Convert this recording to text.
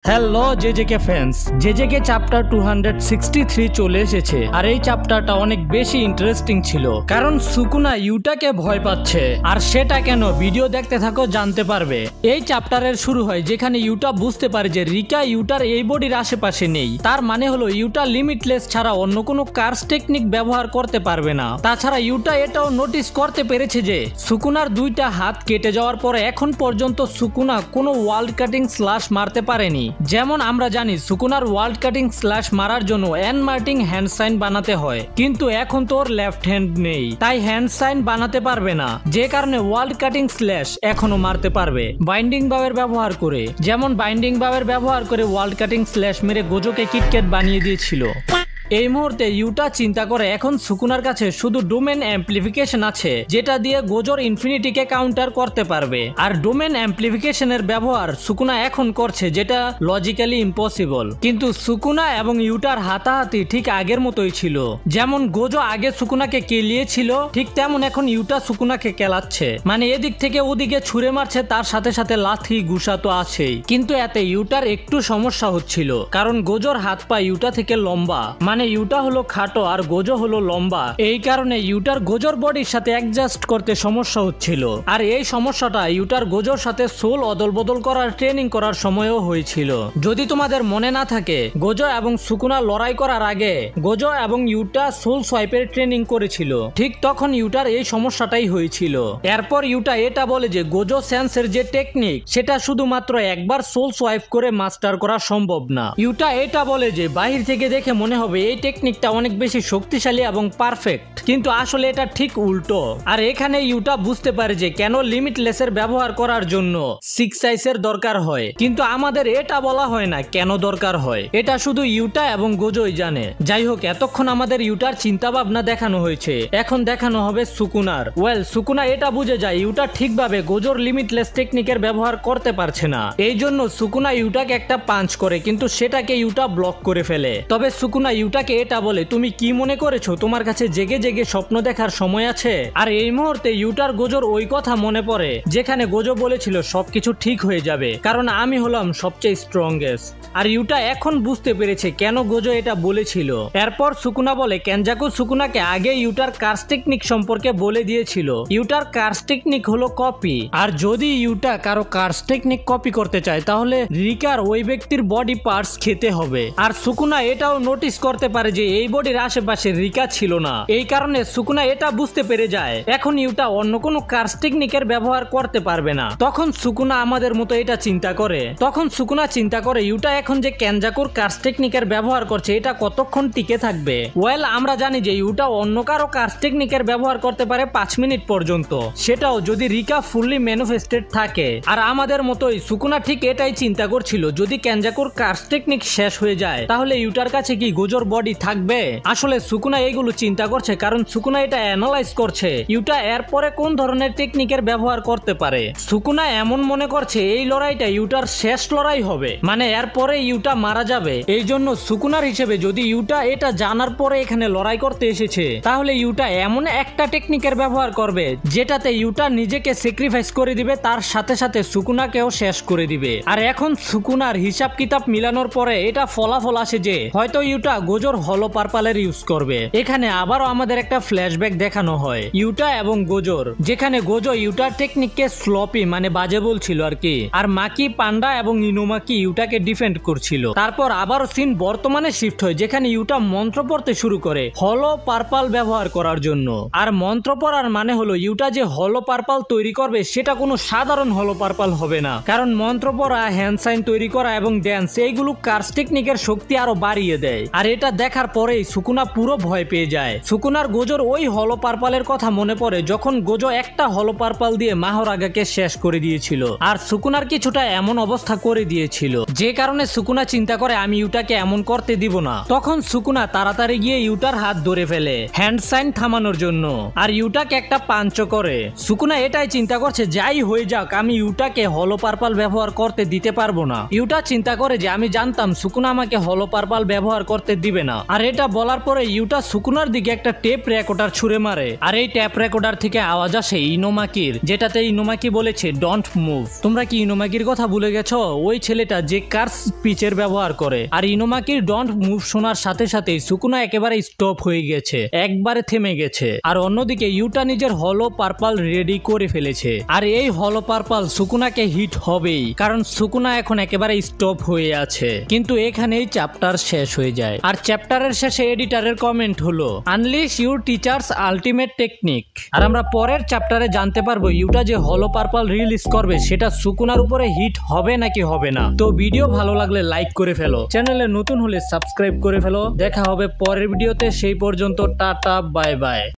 Hello জেজেকে fans, জেজেকে chapter 263 চলে এসেছে। আর এই চ্যাপ্টারটা অনেক বেশি ইন্টারেস্টিং ছিল, কারণ সুকুনা ইউটাকে ভয় পাচ্ছে। আর সেটা কেন, ভিডিও দেখতে থাকো, জানতে পারবে। এই চ্যাপ্টারের শুরু হয় যেখানে ইউটা বুঝতে পারে যে রিকা ইউটার এই বডির আশেপাশে নেই। তার মানে হলো ইউটা লিমিটলেস ছাড়া অন্য কোনো কার্স টেকনিক ব্যবহার করতে পারবে না। তাছাড়া ইউটা এটাও নোটিস করতে পেরেছে যে সুকুনার দুইটা হাত কেটে যাওয়ার পরে এখন পর্যন্ত সুকুনা কোনো ওয়ার্ল্ড কাটিং স্ল্যাশ মারতে পারেনি। যেমন আমরা জানি সুকুনার ওয়ার্ল্ড কাটিং স্ল্যাশ মারার জন্য এন মার্টিং হ্যান্ড সাইন বানাতে হয়, কিন্তু এখন তো ওর লেফট হ্যান্ড নেই, তাই হ্যান্ড সাইন বানাতে পারবে না। যে কারণে ওয়ার্ল্ড কাটিং স্ল্যাশ এখনো মারতে পারবে বাইন্ডিং বাবের ব্যবহার করে। যেমন বাইন্ডিং বাবের ব্যবহার করে ওয়ার্ল্ড কাটিং স্ল্যাশ মেরে গোজোকে কিটক্যাট বানিয়ে দিয়েছিল। এই মুহূর্তে ইউটা চিন্তা করে এখন সুকুনার কাছে শুধু ডোমেন অ্যাম্প্লিফিকেশন আছে, যেটা দিয়ে গোজোর ইনফিনিটিকে কাউন্টার করতে পারবে। আর ডোমেন অ্যাম্প্লিফিকেশনের ব্যবহার সুকুনা এখন করছে, যেটা লজিক্যালি ইম্পসিবল। কিন্তু সুকুনা এবং ইউটার হাতাহাতি ঠিক আগের মতোই ছিল। যেমন গোজো আগে সুকুনাকে কেলিয়েছিল, ঠিক তেমন এখন ইউটা সুকুনাকে কেলাচ্ছে। মানে এদিক থেকে ওদিকে ছুঁড়ে মারছে, তার সাথে সাথে লাথি ঘুষা তো আছেই। কিন্তু এতে ইউটার একটু সমস্যা হচ্ছিল, কারণ গোজোর হাত পা ইউটা থেকে লম্বা। মানে ইউটা হলো খাটো আর গোজো হলো লম্বা। এই কারণে ইউটার গোজোর বডির সাথে অ্যাডজাস্ট করতে সমস্যা হচ্ছিল। আর এই সমস্যাটা ইউটার গোজোর সাথে সোল অদল বদল করার ট্রেনিং করার সময়ও হয়েছিল। যদি তোমাদের মনে না থাকে, গোজো এবং সুকুনা লড়াই করার আগে গোজো এবং ইউটা সোল সোয়াইপের ট্রেনিং করেছিল। ঠিক তখন ইউটার এই সমস্যাটাই হয়েছিল। এরপর ইউটা এটা বলে যে গোজো সেন্সের যে টেকনিক, সেটা শুধুমাত্র একবার সোল সোয়াইপ করে মাস্টার করা সম্ভব না। ইউটা এটা বলে যে বাহির থেকে দেখে মনে হবে এই টেকনিকটা অনেক বেশি শক্তিশালী এবং পারফেক্ট, কিন্তু আসলে এটা ঠিক উল্টো। আর এখানে ইউটা বুঝতে পারে যে কেন লিমিটলেসের ব্যবহার করার জন্য 6 সাইজের দরকার হয়, কিন্তু আমাদের এটা বলা হয় না কেন দরকার হয়। এটা শুধু ইউটা এবং গোজোই জানে। যাই হোক, এতক্ষণ আমাদের ইউটার চিন্তা ভাবনা দেখানো হয়েছে, এখন দেখানো হবে সুকুনার। সুকুনা এটা বুঝে যায় ইউটা ঠিকভাবে গোজোর লিমিটলেস টেকনিকের ব্যবহার করতে পারছে না। এই জন্য সুকুনা ইউটাকে একটা পাঞ্চ করে, কিন্তু সেটাকে ইউটা ব্লক করে ফেলে। তবে সুকুনা ইউটাকে এটা বলে, তুমি কি মনে করেছো তোমার কাছে জেগে জেগে স্বপ্ন দেখার সময় আছে? আর এই মুহূর্তে ইউটার গোজোর ওই কথা মনে পড়ে যেখানে গোজো বলেছিল সবকিছু ঠিক হয়ে যাবে, কারণ আমি হলাম সবচেয়ে স্ট্রংগেস্ট। আর ইউটা এখন বুঝতে পেরেছে কেন গোজো এটা বলেছিল। এরপর সুকুনা বলে কেনজাকু সুকুনাকে আগে ইউটার কার্স টেকনিক সম্পর্কে বলে দিয়েছিল। ইউটার কার্স টেকনিক হলো কপি, আর যদি ইউটা কারো কার্স টেকনিক কপি করতে চায় তাহলে রিকার ওই ব্যক্তির বডি পার্টস খেতে হবে। আর সুকুনা এটাও নোটিস করতে পারে যে এই বডির আশেপাশে রিকা ছিল না। এই কারণে সুকুনা এটা বুঝতে পেরে যায় এখন ইউটা অন্য কোনো কার্স টেকনিকের ব্যবহার করতে পারবে না। তখন সুকুনা আমাদের মতো এটা চিন্তা করে ইউটা এখন যে কেনজাকুর কার্স টেকনিকের ব্যবহার করছে এটা কতক্ষণ টিকে থাকবে। আমরা জানি যে ইউটা অন্য কারো কার্স টেকনিকের ব্যবহার করতে পারে 5 মিনিট পর্যন্ত, সেটাও যদি রিকা ফুললি ম্যানিফেস্টেড থাকে। আর আমাদের মতোই সুকুনা ঠিক এটাই চিন্তা করছিল, যদি কেনজাকুর কার্স টেকনিক শেষ হয়ে যায় তাহলে ইউটার কাছে কি গোজোর বডি থাকবে? আসলে সুকুনা এইগুলো চিন্তা করছে কারণ সুকুনা এটা অ্যানালাইজ করছে ইউটা এরপরে কোন ধরনের টেকনিকের ব্যবহার করতে পারে। সুকুনা এমন মনে করছে এই লড়াইটা ইউটার শেষ লড়াই হবে, মানে এরপরে ইউটা মারা যাবে। এই জন্য সুকুনার হিসেবে যদি ইউটা এটা জানার পরে এখানে লড়াই করতে এসেছে তাহলে ইউটা এমন একটা টেকনিকের ব্যবহার করবে যেটাতে ইউটা নিজেকে স্যাক্রিফাইস করে দিবে, তার সাথে সাথে সুকুনাকেও শেষ করে দিবে। আর এখন সুকুনার হিসাব কিতাব মিলানোর পরে এটা ফলাফল আসে যে হয়তো ইউটা গোজোর হলো পার্পালের ইউজ করবে। এখানে আবারও আমাদের একটা ফ্ল্যাশব্যাক দেখানো হয় ইউটা এবং গোজোর, যেখানে গোজো ইউটার টেকনিককে স্লপি মানে বাজে বলছিল আর কি, আর মাকি, পান্ডা এবং ইনুমাকি ইউটাকে ডিফেন্ড করছিল। তারপর আবারও সিন বর্তমানে শিফট হয় যেখানে ইউটা মন্ত্র পড়তে শুরু করে হলো পার্পাল ব্যবহার করার জন্য। আর মন্ত্র পড়ার মানে হলো ইউটা যে হলো পার্পাল তৈরি করবে সেটা কোনো সাধারণ হলো পার্পাল হবে না, কারণ মন্ত্র পড়া, হ্যান্ড সাইন তৈরি করা এবং ড্যান্স এইগুলো কার্স টেকনিকের শক্তি আরো বাড়িয়ে দেয়। আর এটা দেখার পরেই সুকুনা পুরো ভয় পেয়ে যায়। সুকুনার গোজোর ওই হলো পার্পালের কথা মনে পড়ে যখন গোজো একটা হলো পার্পাল দিয়ে মাহরাগাকে শেষ করে দিয়েছিল, আর সুকুনার কিছুটা এমন অবস্থা করে দিয়েছিল যে কারণে সুকুনা চিন্তা করে আমি ইউটাকে এমন করতে দিব না। তখন সুকুনা তাড়াতাড়ি গিয়ে ইউটার হাত ধরে ফেলে হ্যান্ড সাইন থামানোর জন্য, আর ইউটাকে একটা পাঞ্চ করে। সুকুনা এটাই চিন্তা করছে যাই হয়ে যাক আমি ইউটাকে হলো পার্পাল ব্যবহার করতে দিতে পারবো না। ইউটা চিন্তা করে যে আমি জানতাম সুকুনা আমাকে হলো পার্পাল ব্যবহার করতে দিবে হবে না। আর এটা বলার পরে ইউটা সুকুনার দিকে একটা টেপ রেকর্ডার ছুঁড়ে মারে, আর এই টেপ রেকর্ডার থেকে আওয়াজ আসে ইনোমাকির, যেটাতে ইনোমাকি বলেছে ডোন্ট মুভ। তোমরা কি ইনোমাকির কথা ভুলে গেছো? ওই ছেলেটা যে কার্স স্পিচের ব্যবহার করে। আর ইনোমাকির ডোন্ট মুভ শোনার সাথে সাথেই সুকুনা একেবারে স্টপ হয়ে গেছে, একবারে থেমে গেছে। আর অন্যদিকে ইউটা নিজের হলো পার্পল রেডি করে ফেলেছে, আর এই হলো পার্পল সুকুনাকে হিট হবেই, কারণ সুকুনা এখন একেবারে স্টপ হয়ে আছে। কিন্তু এখানেই চ্যাপ্টার শেষ হয়ে যায়। আর চ্যাপ্টারের শেষে এডিটরের কমেন্ট হলো unleash your teachers ultimate technique. আর আমরা পরের চ্যাপ্টারে জানতে পারবো ইউটা যে হলো পার্পল রিলিজ করবে সেটা সুকুনার উপরে হিট হবে নাকি হবে না। তো ভিডিও ভালো লাগলে লাইক করে ফেলো, চ্যানেলে নতুন হলে সাবস্ক্রাইব করে ফেলো। দেখা হবে পরের ভিডিওতে, সেই পর্যন্ত টাটা বাই বাই।